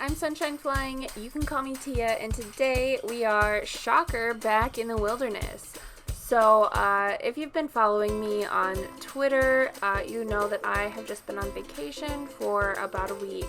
I'm Sunshine Flying. You can call me Tia, and today we are, shocker, back in the wilderness. So, if you've been following me on Twitter, you know that I have just been on vacation for about a week.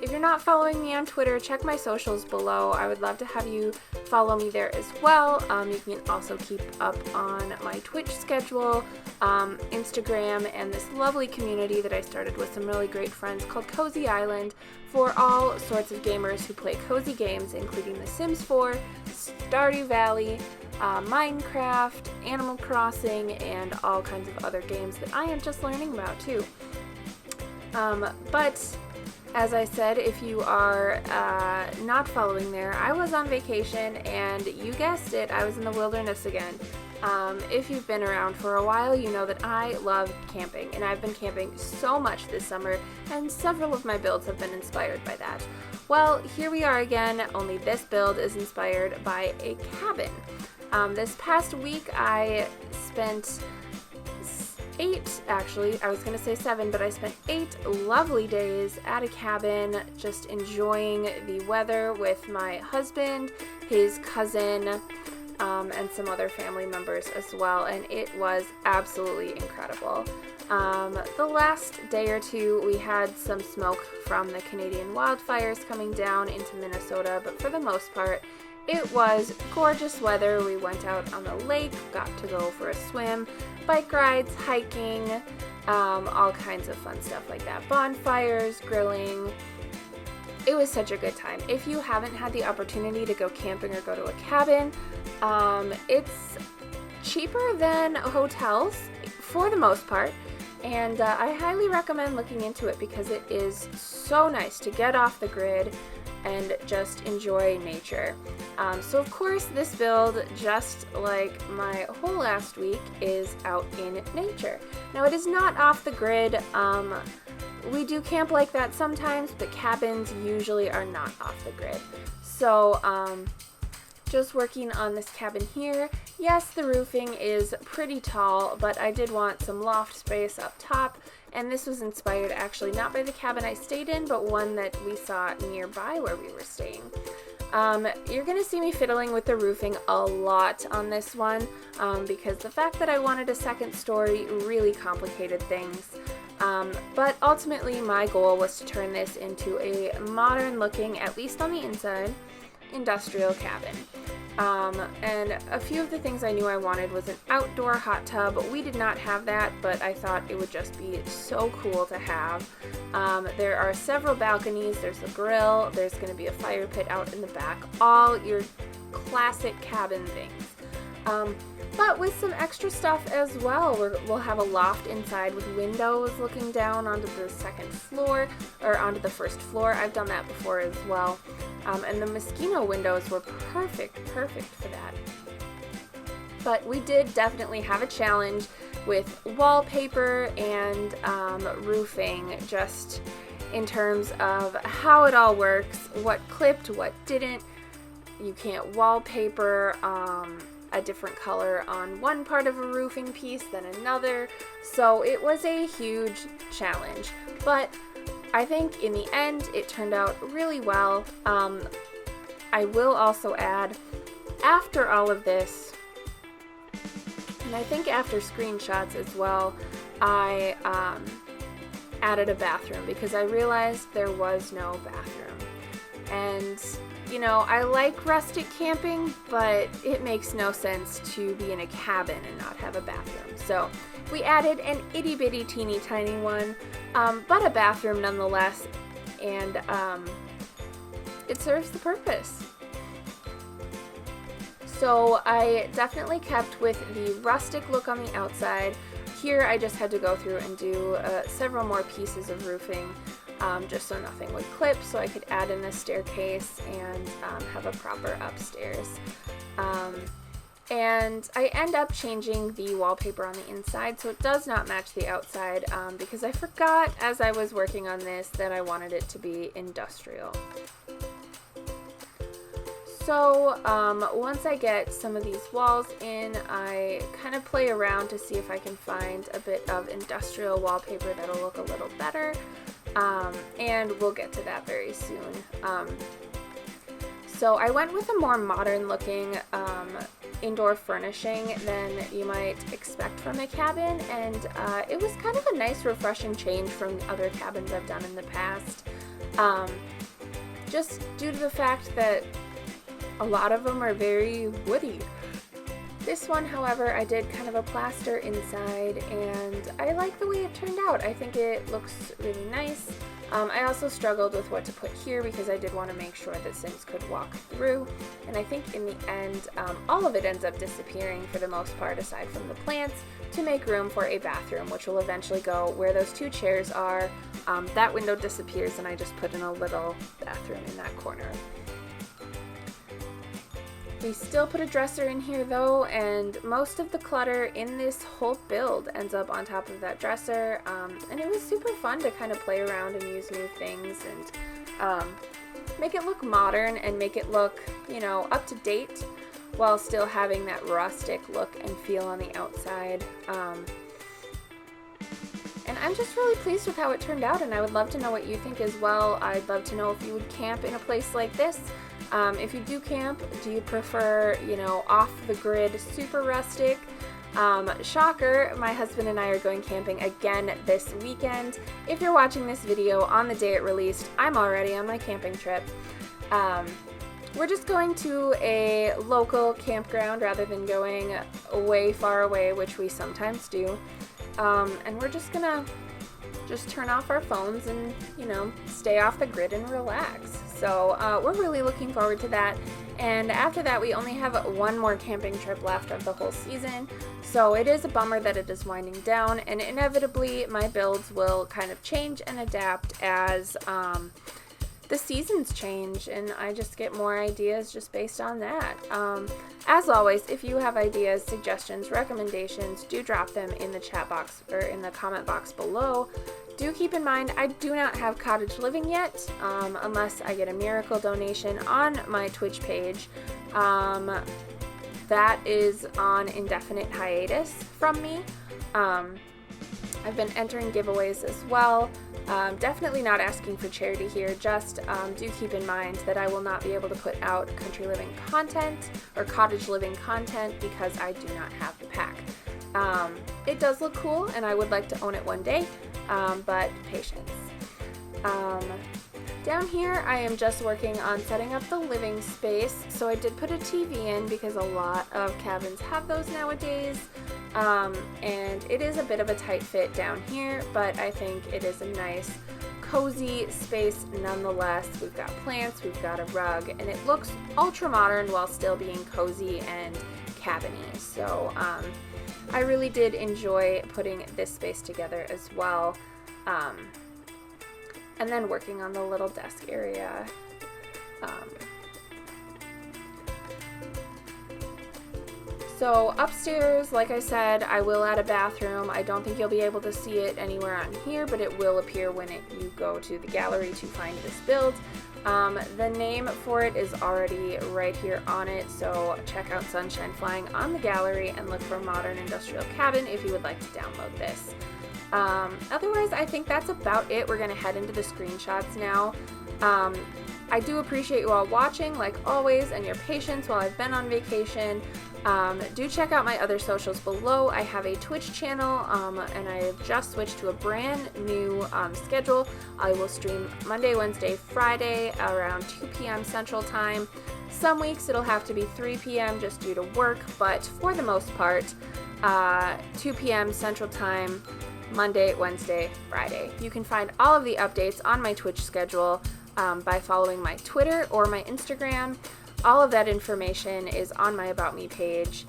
If you're not following me on Twitter, check my socials below. I would love to have you follow me there as well. You can also keep up on my Twitch schedule, Instagram, and this lovely community that I started with some really great friends called Cozy Island for all sorts of gamers who play cozy games, including The Sims 4, Stardew Valley, Minecraft, Animal Crossing, and all kinds of other games that I am just learning about too. But as I said, if you are not following there, I was on vacation, and you guessed it, I was in the wilderness again. If you've been around for a while, you know that I love camping, and I've been camping so much this summer, and several of my builds have been inspired by that. Well, here we are again, only this build is inspired by a cabin. This past week I spent 7, but I spent 8 lovely days at a cabin just enjoying the weather with my husband, his cousin, and some other family members as well, and it was absolutely incredible. The last day or two we had some smoke from the Canadian wildfires coming down into Minnesota, but for the most part it was gorgeous weather. We went out on the lake, got to go for a swim, bike rides, hiking, all kinds of fun stuff like that. Bonfires, grilling. It was such a good time. If you haven't had the opportunity to go camping or go to a cabin, it's cheaper than hotels for the most part, and I highly recommend looking into it because it is so nice to get off the grid and just enjoy nature. So of course this build, just like my whole last week, is out in nature. Now it is not off the grid. We do camp like that sometimes, but cabins usually are not off the grid. So just working on this cabin here. Yes, the roofing is pretty tall, but I did want some loft space up top. And this was inspired actually not by the cabin I stayed in, but one that we saw nearby where we were staying. You're going to see me fiddling with the roofing a lot on this one, because the fact that I wanted a second story really complicated things. But ultimately my goal was to turn this into a modern looking, at least on the inside, industrial cabin. And a few of the things I knew I wanted was an outdoor hot tub. We did not have that, but I thought it would just be so cool to have. There are several balconies, there's a grill, there's going to be a fire pit out in the back, all your classic cabin things. But with some extra stuff as well. We'll have a loft inside with windows looking down onto the second floor, or onto the first floor. I've done that before as well. And the Moschino windows were perfect for that. But we did definitely have a challenge with wallpaper and roofing, just in terms of how it all works, what clipped, what didn't. You can't wallpaper a different color on one part of a roofing piece than another, so it was a huge challenge, but I think in the end it turned out really well. I will also add, after all of this, and I think after screenshots as well, I added a bathroom because I realized there was no bathroom. And you know, I like rustic camping, but it makes no sense to be in a cabin and not have a bathroom. So we added an itty bitty teeny tiny one, but a bathroom nonetheless, and it serves the purpose. So I definitely kept with the rustic look on the outside. Here I just had to go through and do several more pieces of roofing, just so nothing would clip, so I could add in a staircase and have a proper upstairs. And I end up changing the wallpaper on the inside so it does not match the outside, because I forgot as I was working on this that I wanted it to be industrial. So once I get some of these walls in, I kind of play around to see if I can find a bit of industrial wallpaper that'll look a little better. and we'll get to that very soon. So I went with a more modern looking indoor furnishing than you might expect from a cabin, and it was kind of a nice refreshing change from other cabins I've done in the past. Just due to the fact that a lot of them are very woody. This one, however, I did kind of a plaster inside, and I like the way it turned out. I think it looks really nice. I also struggled with what to put here because I did want to make sure that Sims could walk through, and I think in the end, all of it ends up disappearing for the most part, aside from the plants, to make room for a bathroom, which will eventually go where those two chairs are. That window disappears, and I just put in a little bathroom in that corner. We still put a dresser in here though, and most of the clutter in this whole build ends up on top of that dresser, and it was super fun to kind of play around and use new things and make it look modern and make it look, you know, up to date while still having that rustic look and feel on the outside. And I'm just really pleased with how it turned out, and I would love to know what you think as well. I'd love to know if you would camp in a place like this. If you do camp, do you prefer, you know, off the grid, super rustic? Shocker, my husband and I are going camping again this weekend. If you're watching this video on the day it released, I'm already on my camping trip. We're just going to a local campground rather than going way far away, which we sometimes do. And we're just gonna turn off our phones and, you know, stay off the grid and relax. So we're really looking forward to that. And after that, we only have one more camping trip left of the whole season. So it is a bummer that it is winding down, and inevitably my builds will kind of change and adapt as the seasons change, and I just get more ideas just based on that. As always, if you have ideas, suggestions, recommendations, do drop them in the chat box or in the comment box below. Do keep in mind, I do not have cottage living yet, unless I get a miracle donation on my Twitch page. That is on indefinite hiatus from me. I've been entering giveaways as well. Definitely not asking for charity here, just do keep in mind that I will not be able to put out country living content or cottage living content because I do not have the pack. It does look cool and I would like to own it one day, but patience. Down here I am just working on setting up the living space, so I did put a TV in because a lot of cabins have those nowadays. And it is a bit of a tight fit down here, but I think it is a nice cozy space nonetheless. We've got plants, we've got a rug, and it looks ultra modern while still being cozy and cabiny. So I really did enjoy putting this space together as well, and then working on the little desk area. So upstairs, like I said, I will add a bathroom. I don't think you'll be able to see it anywhere on here, but it will appear when you go to the gallery to find this build. The name for it is already right here on it, so check out Sunshine Flying on the gallery and look for Modern Industrial Cabin if you would like to download this. Otherwise, I think that's about it. We're going to head into the screenshots now. I do appreciate you all watching, like always, and your patience while I've been on vacation. Do check out my other socials below. I have a Twitch channel, and I have just switched to a brand new schedule. I will stream Monday, Wednesday, Friday around 2 p.m. Central Time. Some weeks it'll have to be 3 p.m. just due to work, but for the most part, 2 p.m. Central Time, Monday, Wednesday, Friday. You can find all of the updates on my Twitch schedule by following my Twitter or my Instagram. All of that information is on my About Me page.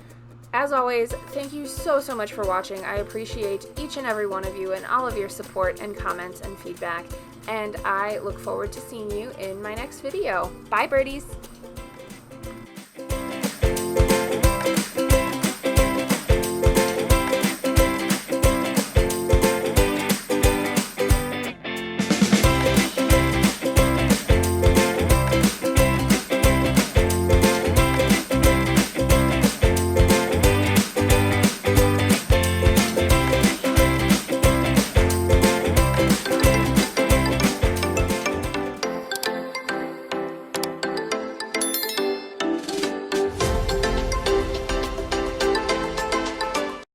As always, thank you so much for watching. I appreciate each and every one of you and all of your support and comments and feedback, and I look forward to seeing you in my next video. Bye, birdies!